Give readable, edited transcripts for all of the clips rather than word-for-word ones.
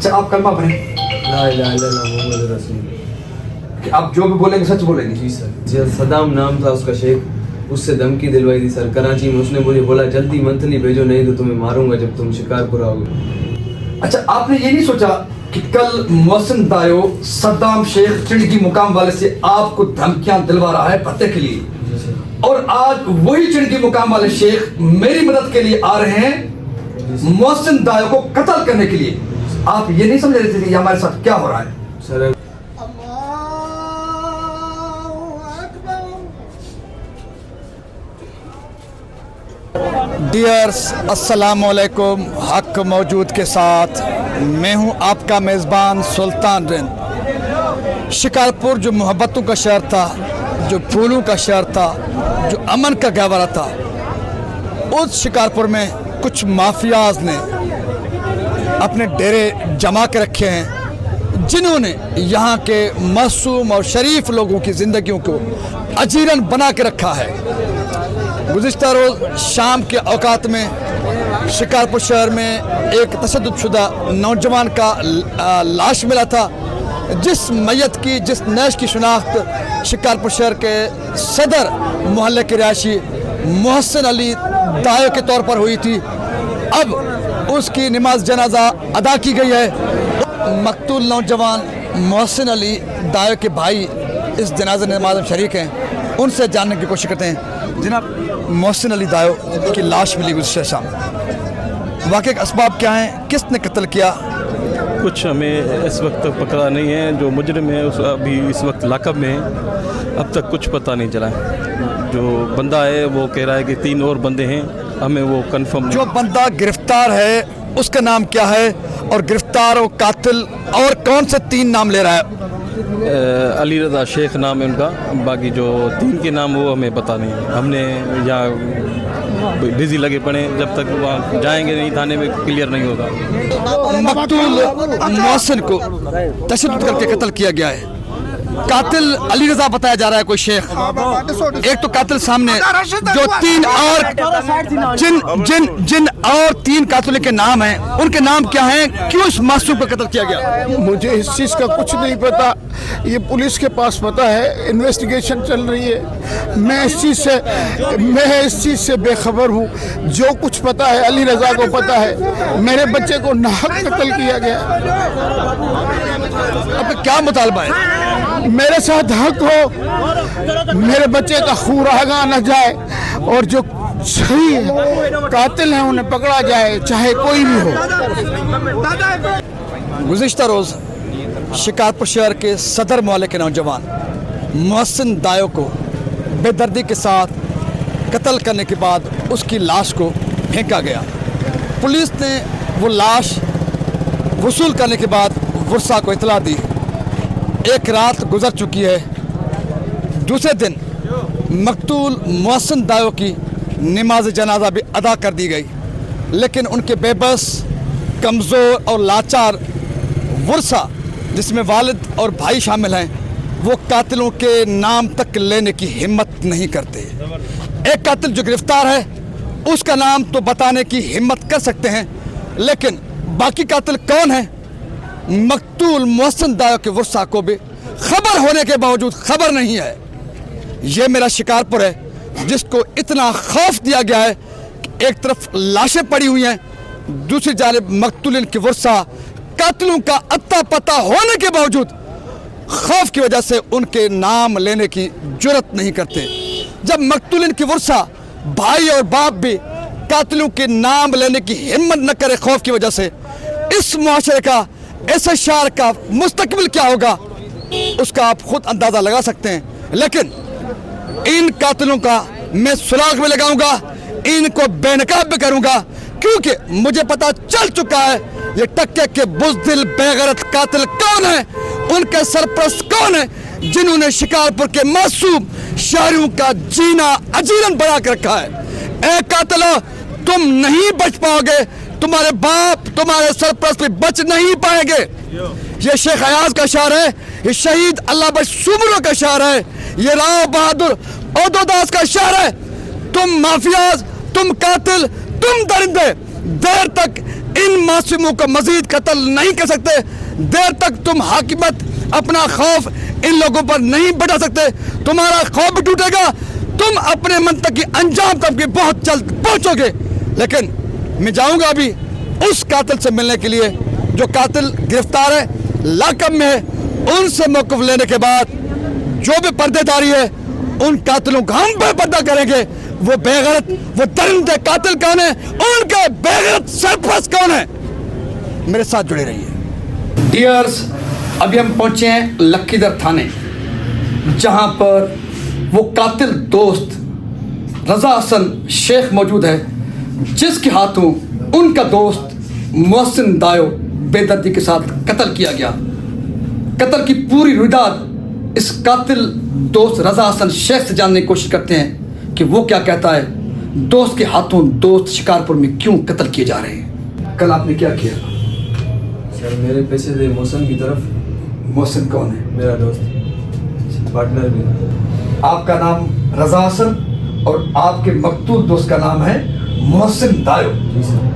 अच्छा आप कलमा पढ़े ला इलाहा इल्लल्लाह मुहम्मद रसूल। कि आप जो भी बोलेंगे सच बोलेंगे? जी सर। जी सदाम नाम था उसका शेख, उससे धमकी दिलवाई थी सर कराची में। उसने मुझे बोला जल्दी मंथली भेजो नहीं तो तुम्हें मारूंगा जब तुम शिकारपुर आओगे। अच्छा आपने ये नहीं सोचा कि कल मोहसिन दायो सद्दाम शेख चिड़की मुकाम वाले से आपको धमकियां दिलवा रहा है पते के लिए, जी सर। और आज वही चिड़की मुकाम वाले शेख मेरी मदद के लिए आ रहे हैं मोहसिन दायो को कत्ल करने के लिए। आप ये नहीं समझ रहे थे कि ये हमारे साथ क्या हो रहा है? सर डियर्स अस्सलामुअलैकुम। हक मौजूद के साथ मैं हूं आपका मेज़बान सुल्तान रिंद। शिकारपुर जो मोहब्बतों का शहर था, जो फूलों का शहर था, जो अमन का गहवरा था, उस शिकारपुर में कुछ माफियाज ने अपने डेरे जमा के रखे हैं, जिन्होंने यहाँ के मासूम और शरीफ लोगों की ज़िंदगियों को अजीरन बना के रखा है। गुज़िश्ता रोज़ शाम के औकात में शिकारपुर शहर में एक तशद्दुदशुदा नौजवान का लाश मिला था, जिस मैयत की, जिस नैश की शिनाख्त शिकारपुर शहर के सदर मोहल्ले के रिहायशी मोहसिन अली दायो के तौर पर हुई थी। अब उसकी नमाज जनाजा अदा की गई है। मकतूल नौजवान मोहसिन अली दायो के भाई इस जनाजा नमाज में शरीक हैं, उनसे जानने की कोशिश करते हैं। जनाब, मोहसिन अली दायो की लाश मिली गुज़िश्ता शाम, वाक़े के असबाब क्या हैं, किसने कत्ल किया? कुछ हमें इस वक्त तक पकड़ा नहीं है। जो मुजरिम है उस अभी इस वक्त लाकब में है, अब तक कुछ पता नहीं चला है। जो बंदा है वो कह रहा है कि 3 और बंदे हैं, हमें वो कंफर्म नहीं। जो बंदा गिरफ्तार है उसका नाम क्या है, और गिरफ्तार और कातिल और कौन से 3 नाम ले रहा है? अली रज़ा शेख नाम है उनका, बाकी जो 3 के नाम वो हमें पता नहीं है। हमने यहाँ बिजी लगे पड़े, जब तक वहाँ जाएंगे नहीं थाने में क्लियर नहीं होगा। मकतूल मोहसिन को तशद्दुद करके कत्ल किया गया है। कातिल अली रज़ा बताया जा रहा है कोई शेख। एक तो कातिल सामने, जो 3 और जिन और 3 कातिलों के नाम हैं, उनके नाम क्या हैं, क्यों इस मासूम को कत्ल किया गया? मुझे इस चीज़ का कुछ नहीं पता, ये पुलिस के पास पता है, इन्वेस्टिगेशन चल रही है। मैं इस चीज़ से बेखबर हूँ। जो कुछ पता है अली रज़ा को पता है, मेरे बच्चे को नाहक कत्ल किया गया। अब क्या मुतालबा है? मेरे साथ हक हो, मेरे बच्चे का खून रागा न जाए, और जो सही है कातिल हैं उन्हें पकड़ा जाए, चाहे कोई भी हो। गुज़िश्ता रोज़ शिकारपुर शहर के सदर मोहल्ले के नौजवान मोहसिन दायो को बेदर्दी के साथ कत्ल करने के बाद उसकी लाश को फेंका गया। पुलिस ने वो लाश वसूल करने के बाद वर्षा को इतला दी। एक रात गुजर चुकी है। दूसरे दिन मकतूल मोहसिन दायो की नमाज जनाजा भी अदा कर दी गई, लेकिन उनके बेबस, कमज़ोर और लाचार वर्षा, जिसमें वालिद और भाई शामिल हैं, वो कातिलों के नाम तक लेने की हिम्मत नहीं करते। एक कातिल जो गिरफ्तार है उसका नाम तो बताने की हिम्मत कर सकते हैं, लेकिन बाकी कातिल कौन है, मकतूल मोहसिन दायो के वर्षा को भी खबर होने के बावजूद खबर नहीं है। ये मेरा शिकारपुर है, जिसको इतना खौफ दिया गया है कि एक तरफ लाशें पड़ी हुई हैं, दूसरी जानिब मकतूलिन की वर्षा कातिलों का अत्ता पता होने के बावजूद खौफ की वजह से उनके नाम लेने की जुर्रत नहीं करते। जब मकतूलिन की वर्षा भाई और बाप भी कातिलों के नाम लेने की हिम्मत न करे खौफ की वजह से, इस मुआशरे का, ऐसे शहर का मुस्तकबिल क्या होगा उसका आप खुद अंदाज़ा लगा सकते हैं। लेकिन इन कातिलों का मैं सुराग में लगाऊंगा, इनको बेनकाब भी करूंगा, क्योंकि मुझे पता चल चुका है ये टक्के के बुज़दिल बेगैरत कातिल कौन है, उनके सरपरस्त कौन है, जिन्होंने शिकारपुर के मासूम शहरियों का जीना अजीरन बना के रखा है। ए कातिलो, तुम नहीं बच पाओगे, तुम्हारे बाप, तुम्हारे सरपरस्त भी बच नहीं पाएंगे। ये शेख अयाज का शहर है, ये शहीद अल्लाह बख्श सुमरों का शहर है, ये राव बहादुर ओदोदास का शहर है। तुम माफियाज, तुम कातिल, तुम दरिंदे देर तक ان मासूमों को मजीद कत्ल नहीं कर सकते, देर तक तुम हाकिमत अपना खौफ इन लोगों पर नहीं बढ़ा सकते। तुम्हारा खौफ भी टूटेगा, तुम अपने मंतक की अंजाम तक भी बहुत जल्द पहुंचोगे। लेकिन मैं जाऊंगा अभी उस कातिल से मिलने के लिए जो कातिल गिरफ्तार है, लाकअब में है। उनसे मौक़िफ़ लेने के बाद जो भी पर्देदारी है उन कातिलों का हम बेपर्दा करेंगे। वो बेगैरत, वो दरिंदे कातिल कौन है, उनके बेगैरत सरपरस्त कौन है, मेरे साथ जुड़े रहिए। डियर्स, अभी हम पहुंचे हैं लखीदर थाने, जहां पर वो कातिल दोस्त रजा हसन शेख मौजूद है, जिसके हाथों उनका दोस्त मोहसिन दायो बेदर्दी के साथ कत्ल किया गया। कत्ल की पूरी रुदाद इस कातिल दोस्त रजा हसन शेख से जानने की कोशिश करते हैं कि वो क्या कहता है, दोस्त के हाथों दोस्त शिकारपुर में क्यों कत्ल किए जा रहे हैं। कल आपने क्या किया? सर मेरे पैसे थे मोहसिन की तरफ। मोहसिन कौन है? मेरा दोस्त, पार्टनर भी। आपका नाम रजा हसन और आपके मकतूल दोस्त का नाम है मोहसिन दायो। जी सर।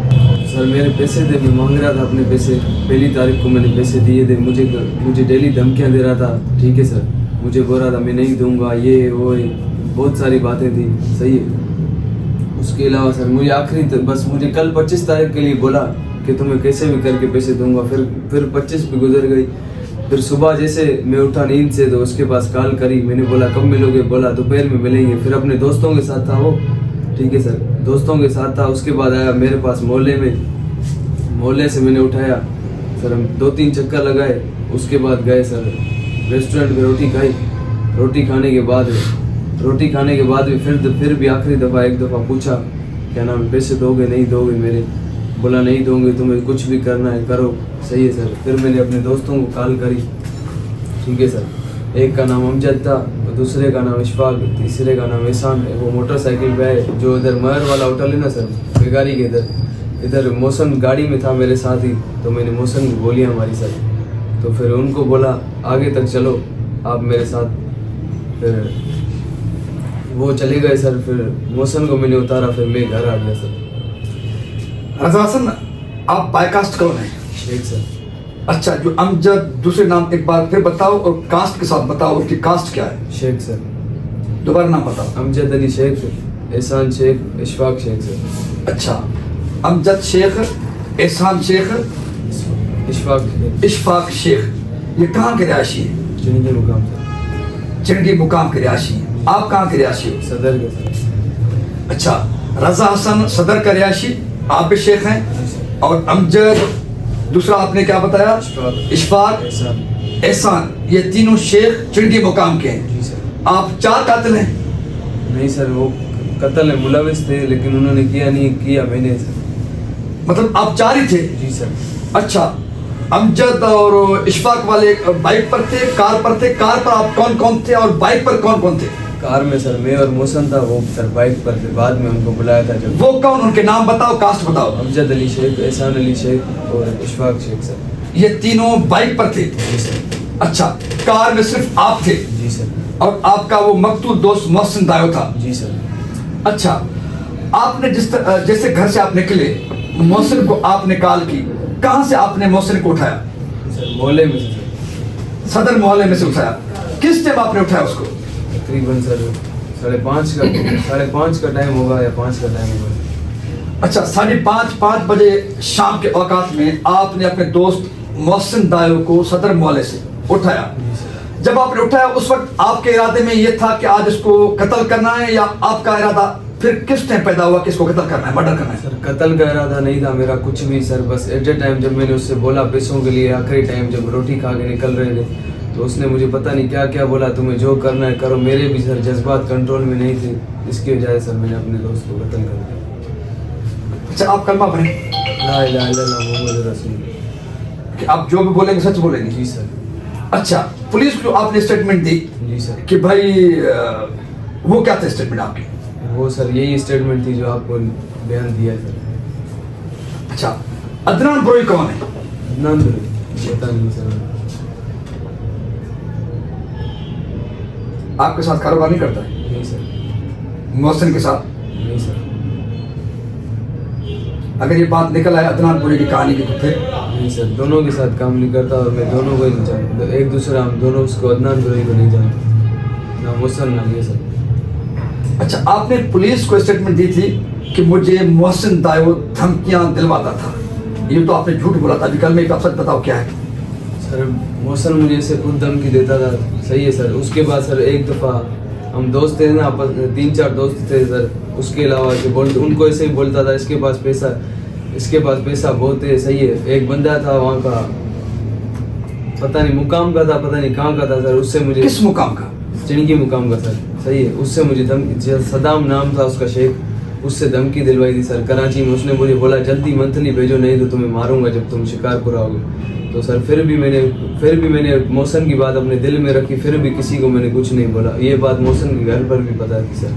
सर मेरे पैसे थे, मैं मांग रहा था अपने पैसे। पहली तारीख को मैंने पैसे दिए थे। मुझे डेली धमकियां दे रहा था, ठीक है सर, मुझे बोल रहा था मैं नहीं दूंगा, ये वो बहुत सारी बातें थी, सही है। उसके अलावा सर मुझे आखिरी बस मुझे कल 25 तारीख के लिए बोला कि तुम्हें कैसे भी करके पैसे दूंगा। फिर 25 भी गुजर गई। फिर सुबह जैसे मैं उठा नींद से तो उसके पास कॉल करी। मैंने बोला कब मिलोगे? बोला दोपहर में मिलेंगे। फिर अपने दोस्तों के साथ था वो, ठीक है सर, दोस्तों के साथ था। उसके बाद आया मेरे पास मोहल्ले से मैंने उठाया सर, हम 2-3 चक्कर लगाए। उसके बाद गए सर रेस्टोरेंट में, रोटी खाई। रोटी खाने के बाद भी फिर भी आखिरी दफ़ा एक दफ़ा पूछा क्या नाम है, पैसे दोगे नहीं दोगे मेरे? बोला नहीं दोगे, तुम्हें कुछ भी करना है करो, सही है सर। फिर मैंने अपने दोस्तों को कॉल करी, ठीक है सर। एक का नाम अमजद था, दूसरे का नाम इशफाक, तीसरे का नाम एहसान है। वो मोटरसाइकिल पे आए, जो इधर मयर वाला होटल है ना सर, बेगारी के इधर मोहसिन गाड़ी में था मेरे साथ ही। तो मैंने मोहसिन को गोलियाँ मारी सर। तो फिर उनको बोला आगे तक चलो आप मेरे साथ। फिर वो चले गए सर। फिर मोहसिन को मैंने उतारा, फिर मैं घर आ गया सर। रजा हसन, आप बायकास्ट कौन है? शेख सर। अच्छा, जो अमजद दूसरे नाम एक बार फिर बताओ और कास्ट के साथ बताओ, उसकी कास्ट क्या है? शेख सर। दोबारा नाम बताओ। अमजद अली शेख, एहसान शेख, इशफाक शेख सर। अच्छा, अमजद शेख, एहसान शेख, इशफाक शेख, ये कहाँ के रिहायशी है? चिंगी मुकाम सर। चिंगी मुकाम के रिहायशी है। आप कहाँ के रिहायशी हो? सदर के सर। अच्छा, रजा हसन सदर का रिहायशी, आप भी शेख हैं। और अमजद दूसरा आपने क्या बताया? इशफाक, एहसान, ये तीनों शेख चिंगी मुकाम के हैं। जी सर। आप 4 कातिल हैं? नहीं सर, वो कत्ल में मुलविस थे, लेकिन उन्होंने किया मैंने सर। मतलब आप 4 ही थे? जी सर। अच्छा, अमजद और इशफाक वाले बाइक पर थे, कार पर थे? कार पर आप कौन कौन थे और बाइक पर कौन कौन थे? कार में सर मैं और मोहसिन था, वो सर बाइक पर थे। बाद में उनको बुलाया था जब। वो कौन? उनके नाम बताओ, कास्ट बताओ। अमजद अली शेख, एहसान अली शेख और इशफाक शेख सर। ये तीनों बाइक पर थे? जी सर। अच्छा, कार में सिर्फ आप थे? जी सर। और आपका वो मकतूल दोस्त मोहसिन दायो था? जी सर। अच्छा, आपने जैसे घर से आप निकले, मोहसिन को आपने कॉल की, कहाँ से आपने मोहसिन को उठाया? सर मोहल्ले में से सर। सदर मोहल्ले में से उठाया। किस टाइम आपने उठाया उसको? तकरीबन सर 5:30 का टाइम होगा या 5 का टाइम होगा। अच्छा, 5:30 बजे शाम के औकात में आपने अपने दोस्त मोहसिन दायो को सदर मोहल्ले से उठाया। जब आपने उठाया उस वक्त आपके इरादे में ये था कि आज इसको कत्ल करना है, या आपका इरादा फिर किस टाइम पैदा हुआ कि इसको कत्ल करना है, मर्डर करना है? सर कत्ल का इरादा नहीं था मेरा कुछ भी सर। बस एट ए टाइम जब मैंने उससे बोला पैसों के लिए, आखिरी टाइम जब रोटी खा के निकल रहे थे, तो उसने मुझे पता नहीं क्या क्या बोला, तुम्हें जो करना है करो। मेरे भी सर जज्बात कंट्रोल में नहीं थे, इसकी वजह से सर मैंने अपने दोस्त को कत्ल कर दिया। अच्छा, आप कलमा पढ़ें ला इलाहा इल्लल्लाह मुहम्मद रसूल। कि आप जो भी बोलेंगे सच बोलेंगे? जी सर। अच्छा, पुलिस को आपने स्टेटमेंट दी जी सर। कि भाई वो क्या था स्टेटमेंट आपकी? वो सर यही स्टेटमेंट थी जो आपको बयान दिया है सर। अच्छा, अदनान ब्रोई कौन है? अदनान ब्रोई पता नहीं सर। आपके साथ कारोबार नहीं करता है? नहीं सर। मोहसिन के साथ? नहीं सर। अगर ये बात निकल आए अदनान पुरी की कहानी की तो फिर नहीं सर, दोनों के साथ काम नहीं करता और मैं दोनों को ही नहीं जानता, एक दूसरा हम दोनों उसको अदनान पुरी को नहीं जानते, ना मोहसिन ना ये सर। अच्छा, आपने पुलिस को स्टेटमेंट दी थी कि मुझे मोहसिन दायो धमकियां दिलवाता था, ये तो आपने झूठ बोला था। अभी कल में एक आप सच बताओ क्या है? सर मोहसिन मुझे ऐसे खुद धमकी देता था, सही है सर। उसके बाद सर एक दफ़ा हम दोस्त थे ना, आपस में 3-4 दोस्त थे सर, उसके अलावा जो उनको ऐसे ही बोलता था इसके पास पैसा बहुत है, सही है। एक बंदा था वहाँ का, पता नहीं मुकाम का था, पता नहीं कहाँ का था सर, उससे मुझे किस मुकाम का? चिड़की मुकाम का सर, सही है। उससे मुझे धमकी, सदाम नाम था उसका शेख, उससे धमकी दिलवाई थी सर कराची में। उसने मुझे बोला जल्दी मंथली भेजो नहीं तो तुम्हें मारूंगा जब तुम शिकारपुर आओगे। तो सर फिर भी मैंने मोहसिन की बात अपने दिल में रखी, फिर भी किसी को मैंने कुछ नहीं बोला। ये बात मोहसिन के घर पर भी पता थी सर।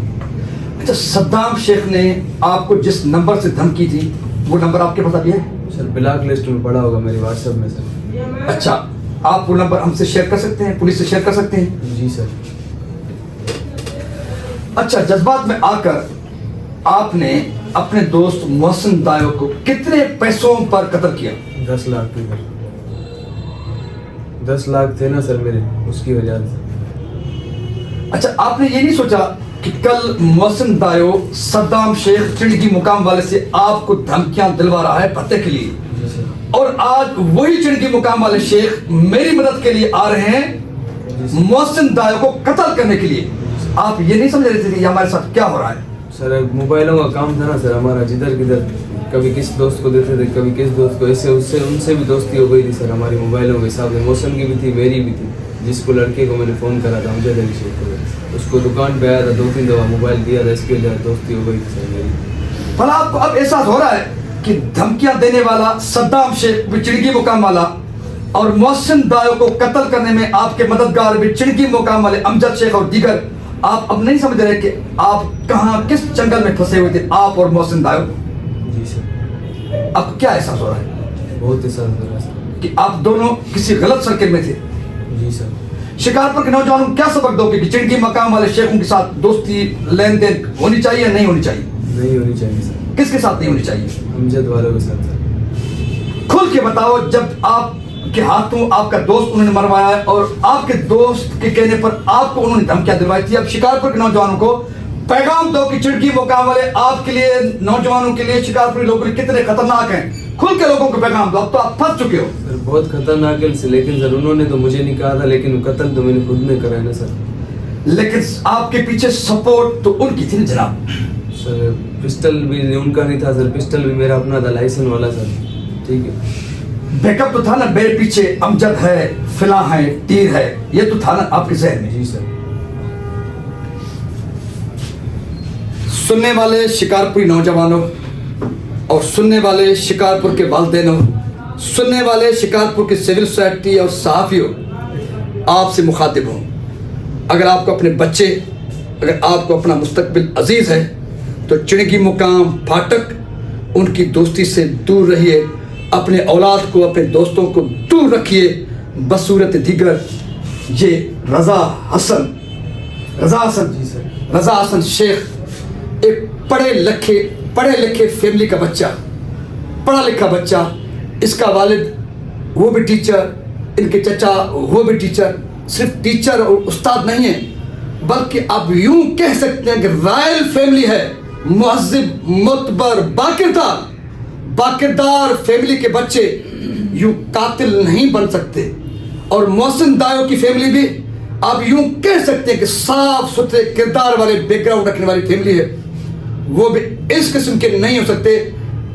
अच्छा, सद्दाम शेख ने आपको जिस नंबर से धमकी थी वो नंबर आपके पास अभी है? सर ब्लैक लिस्ट में पड़ा होगा मेरे व्हाट्सएप में सर। अच्छा, आप वो नंबर हमसे शेयर कर सकते हैं, पुलिस से शेयर कर सकते हैं? जी सर। अच्छा, जज्बात में आकर आपने अपने दोस्त मोहसिन दायो को कितने पैसों पर कत्ल किया? 10 लाख थे सर, 10 लाख थे ना सर मेरे, उसकी वजह से। अच्छा, आपने ये नहीं सोचा कि कल मोहसिन दायो सद्दाम शेख चिड़की मुकाम वाले से आपको धमकियां दिलवा रहा है पते के लिए, जी सर। और आज वही चिड़की मुकाम वाले शेख मेरी मदद के लिए आ रहे हैं मोहसिन दायो को कत्ल करने के लिए? आप ये नहीं समझ रहे थे कि हमारे साथ क्या हो रहा है? सर मोबाइलों का काम था ना सर हमारा, जिधर किधर कभी किस दोस्त को देते थे, कभी किस दोस्त को, ऐसे उससे उनसे भी दोस्ती हो गई थी सर हमारी मोबाइलों के हिसाब से। मोहसिन की भी थी, मेरी भी थी। जिसको लड़के को मैंने फ़ोन करा था मुझे शेख को, उसको दुकान पे आया था, 2-3 दफ़ा मोबाइल दिया था, इसके लिए दोस्ती हो गई थी सर मेरी। भला आपको अब एहसास हो रहा है कि धमकियां देने वाला सद्दाम शेख भी चिड़की मुकाम वाला और मोहसिन दायो को कत्ल करने में आपके मददगार भी चिड़की मुकाम वाले अमजद शेख और दीगर, आप अब नहीं समझ रहे कि आप कहाँ किस जंगल में फंसे हुए थे, आप और मोहसिन दायो? जी सर। अब क्या एहसास हो रहा है? बहुत एहसास हो रहा है सर कि आप दोनों किसी गलत सर्किल में थे। जी सर। शिकारपुर के नौजवानों को क्या सबक दोगे कि चिड़की मकाम वाले शेखों के साथ दोस्ती लेन देन होनी चाहिए या नहीं होनी चाहिए? नहीं होनी चाहिए सर। किसके साथ नहीं होनी चाहिए? अमजद वालों के साथ सर। खुल के बताओ, जब आपके हाथों आपका दोस्त उन्होंने मरवाया है और आपके दोस्त के कहने पर आपको उन्होंने धमकियां दिलवाई थी, अब शिकारपुर के नौजवानों को पैगाम दो कि चिड़की मुकाम वाले आपके लिए, नौजवानों के लिए, शिकारपुरी लोगों के लिए कितने खतरनाक हैं। खुल के लोगों को पैगाम दो, अब तो आप फंस चुके हो। सर बहुत खतरनाक है, लेकिन सर उन्होंने तो मुझे नहीं कहा था, लेकिन कत्ल तो मैंने खुद ने करा है ना सर। लेकिन आपके पीछे सपोर्ट तो उनकी थी ना जनाब। सर पिस्टल भी उनका नहीं था सर, पिस्टल भी मेरा अपना था, लाइसेंस वाला सर, ठीक है। बैकअप तो था ना, मेरे पीछे अमजद है, फिला है, तीर है, ये तो था ना आपके जहन में? जी सर। सुनने वाले शिकारपुरी नौजवानों और सुनने वाले शिकारपुर के वालिदैनों, सुनने वाले शिकारपुर की सिविल सोसाइटी और सहाफ़ियों, आपसे मुखातिब हूँ। अगर आपको अपने बच्चे, अगर आपको अपना मुस्तकबिल अजीज़ है तो चिड़की मुकाम फाटक उनकी दोस्ती से दूर रहिए, अपने औलाद को, अपने दोस्तों को दूर रखिए। बसूरत दीगर ये रज़ा हसन जी सर। रज़ा हसन शेख एक पढ़े लिखे फैमिली का बच्चा, पढ़ा लिखा बच्चा। इसका वालिद वो भी टीचर, इनके चचा वो भी टीचर। सिर्फ टीचर और उस्ताद नहीं है, बल्कि आप यूं कह सकते हैं कि रॉयल फैमिली है, मुहज़्ज़िब, मुतबर, बाकिरदार फैमिली के बच्चे यूं कातिल नहीं बन सकते। और मोहसिन दायो की फैमिली भी आप यूं कह सकते हैं कि साफ सुथरे किरदार वाले बैकग्राउंड रखने वाली फैमिली है। वो भी इस किस्म के नहीं हो सकते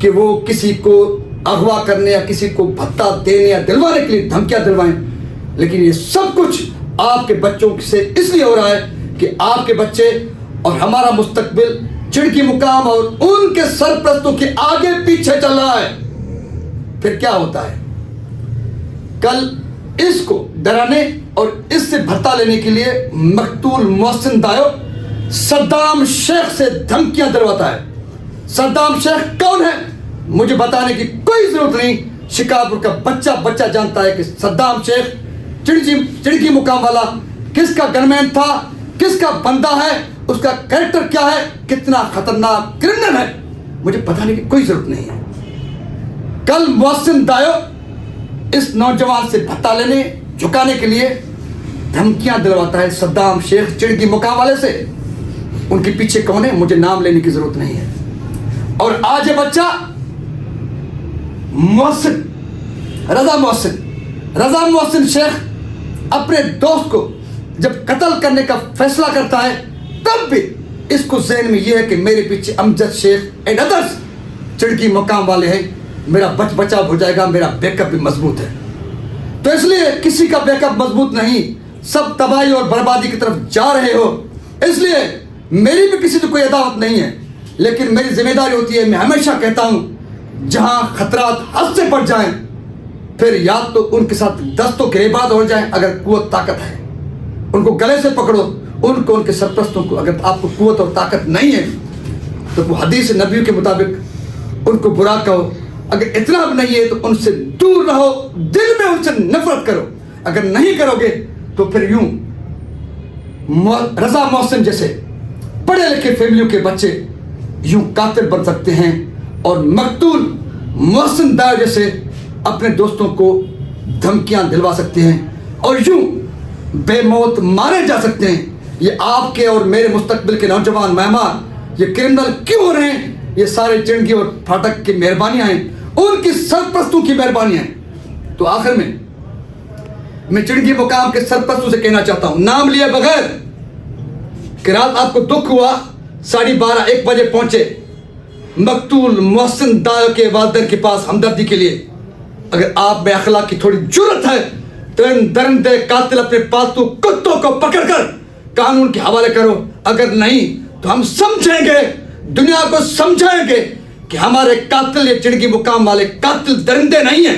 कि वो किसी को अगवा करने या किसी को भत्ता देने या दिलवाने के लिए धमकियां दिलवाएं। लेकिन ये सब कुछ आपके बच्चों से इसलिए हो रहा है कि आपके बच्चे और हमारा मुस्तकबिल चिड़की मुकाम और उनके सरपरस्तों के आगे पीछे चल रहा है। फिर क्या होता है? कल इसको डराने और इससे भत्ता लेने के लिए मकतूल मोहसिन दायो सद्दाम शेख से धमकियां दिलवाता है। सद्दाम शेख कौन है मुझे बताने की कोई जरूरत नहीं। शिकारपुर का बच्चा जानता है कि सद्दाम शेख चिड़की मुकाम वाला किसका गनमैन था, किसका बंदा है, उसका कैरेक्टर क्या है, कितना खतरनाक क्रिमिनल है, मुझे बताने की कोई जरूरत नहीं है। कल मोहसिन दायो इस नौजवान से भत्ता लेने झुकाने के लिए धमकियां दिलवाता है सद्दाम शेख चिड़गी मुकाम वाले से। उनके पीछे कौन है मुझे नाम लेने की जरूरत नहीं है। और आज ये बच्चा मोहसिन रजा मोहसिन शेख अपने दोस्त को जब कत्ल करने का फैसला करता है तब भी इसको ज़हन में यह है कि मेरे पीछे अमजद शेख एंड अदर्स चिड़गी मुकाम वाले हैं, मेरा बचाव हो जाएगा, मेरा बैकअप भी मजबूत है। तो इसलिए किसी का बैकअप मजबूत नहीं, सब तबाही और बर्बादी की तरफ जा रहे हो। इसलिए मेरी भी किसी से कोई अदावत नहीं है, लेकिन मेरी जिम्मेदारी होती है, मैं हमेशा कहता हूँ जहां खतरात हद से बढ़ जाएं फिर या तो उनके साथ दस्तों गिरेबाद हो जाएं, अगर कुव्वत ताकत है उनको गले से पकड़ो, उनको उनके सरपरस्तों को। अगर आपको कुव्वत और ताकत नहीं है तो वो हदीस नबी के मुताबिक उनको बुरा कहो, अगर इतना भी नहीं है तो उनसे दूर रहो, दिल में उनसे नफरत करो। अगर नहीं करोगे तो फिर यूं रजा मोहसिन जैसे पढ़े लिखे फैमिलियों के बच्चे यूं कातिल बन सकते हैं और मकतूल मोहसिन दायो जैसे अपने दोस्तों को धमकियां दिलवा सकते हैं और यूं बेमौत मारे जा सकते हैं। ये आपके और मेरे मुस्तकबिल के नौजवान मेहमान ये क्रिमिनल क्यों हो रहे हैं? ये सारे चिड़गी और फाटक की मेहरबानियां हैं, उनकी सरपरस्तों की मेहरबानियां हैं। तो आखिर में मैं चिड़गी मुकाम के सरपरस्तों से कहना चाहता हूं, नाम लिए बगैर कि रात आपको दुख हुआ, 12:30-1 बजे पहुंचे मकतूल मोहसिन दायो के वालिदैन के पास हमदर्दी के लिए। अगर आप में अखलाक की थोड़ी जुर्रत है तो इन दरिंदे कातिल अपने पालतू कुत्तों को पकड़कर कानून के हवाले करो। अगर नहीं तो हम समझेंगे, दुनिया को समझाएंगे कि हमारे कातिल ये चिड़गी मुकाम वाले कातिल दरिंदे नहीं हैं।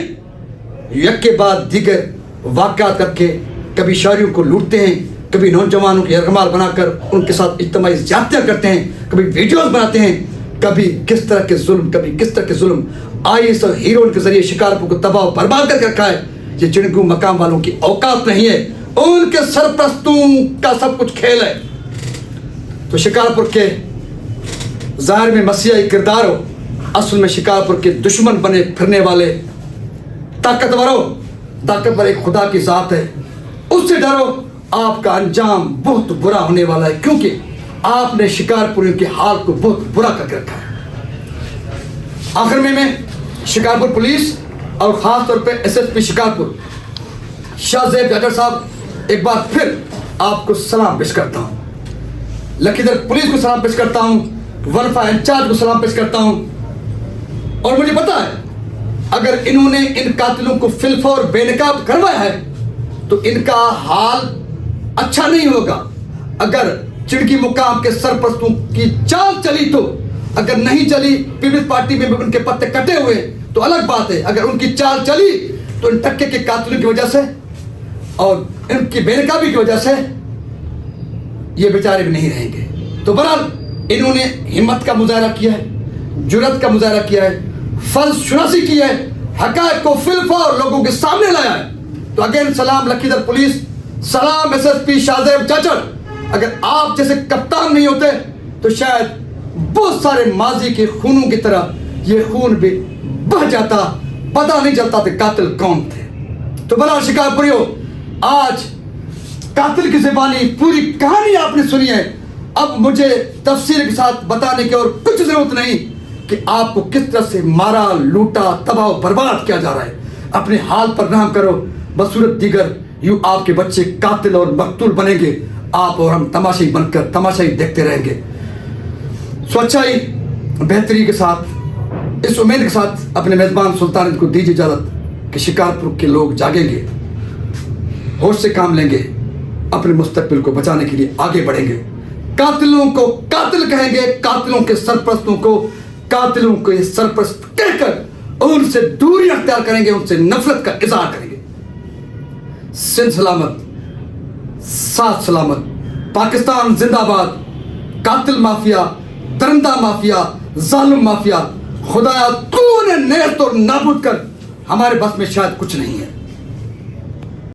एक के बाद दीगर वाक़यात करके कभी शहरियों को लूटते हैं, कभी नौजवानों को यरगमाल बनाकर उनके साथ इज्तिमाई ज़्यादतियाँ करते हैं, कभी वीडियोस बनाते हैं, कभी किस तरह के जुल्म, कभी किस तरह के जुल्म आईएएस और हीरोइन के जरिए शिकारपुर को तबाह बर्बाद करके रखा है। ये चिड़गी मकाम वालों की औकात नहीं है, उनके सरपरस्तों का सब कुछ खेल है। तो शिकारपुर के ज़ाहिर में मसीहाई किरदार हो, असल में शिकारपुर के दुश्मन बने फिरने वाले ताकतवर एक खुदा की ज़ात है, उससे डरो। आपका अंजाम बहुत बुरा होने वाला है, क्योंकि आपने शिकारपुरियों के हाल को बहुत बुरा करके रखा है। आखिर में मैं शिकारपुर पुलिस और ख़ास तौर पे एसएसपी शिकारपुर शाहजेब जाटर साहब एक बार फिर आपको सलाम पेश करता हूँ, लखीदर पुलिस को सलाम पेश करता हूँ, वनफा इंचार्ज को सलाम पेश करता हूँ। और मुझे पता है अगर इन्होंने इन कातिलों को फिलफौर बेनकाब करवाया है तो इनका हाल अच्छा नहीं होगा। अगर चिड़गी मुकाम के सरपरस्तों की चाल चली तो, अगर नहीं चली, पीपल्स पार्टी में उनके पत्ते कटे हुए तो अलग बात है। अगर उनकी चाल चली तो इन टक्के के कातिलों की वजह से और इनकी बेनकाबी की वजह से ये बेचारे भी नहीं रहेंगे। तो बहरहाल इन्होंने हिम्मत का मुजाहरा किया है, जुर्रत का मुजाहरा किया है, फर्ज शुनासी की है, हक़ाइक़ को फिलफौर लोगों के सामने लाया है। तो अगेन सलाम लखीदर पुलिस, सलाम एसएसपी शाहजेब जाटर। अगर आप जैसे कप्तान नहीं होते तो शायद बहुत सारे माजी के खूनों की तरह ये खून भी बह जाता, पता नहीं चलता थे कातिल कौन थे। तो बड़ा शिकारपुरियों, आज कातिल की ज़बानी पूरी कहानी आपने सुनी है। अब मुझे तफसील के साथ बताने की और कुछ जरूरत नहीं कि आपको किस तरह से मारा, लूटा, तबाह बर्बाद किया जा रहा है। अपने हाल पर रहम करो, बसूरत दीगर यूं आपके बच्चे कातिल और मकतूल बनेंगे, आप और हम तमाशाई बनकर तमाशाई देखते रहेंगे। स्वच्छाई बेहतरी के साथ, इस उम्मीद के साथ अपने मेज़बान सुल्तान को दीजिए इजाज़त कि शिकारपुर के लोग जागेंगे, होश से काम लेंगे, अपने मुस्तकबिल को बचाने के लिए आगे बढ़ेंगे। कातिलों को कातिल कहेंगे, कातिलों के सरपरस्तों को कातिलों के सरपरस्त कहकर उनसे दूरी अख्तियार करेंगे, उनसे नफरत का इज़हार करेंगे। सिंध सलामत, साथ सलामत, पाकिस्तान जिंदाबाद। कातिल माफिया, दरिंदा माफिया, जालिम माफिया, खुदाया तूने नेस्त और नाबूद कर, हमारे बस में शायद कुछ नहीं है।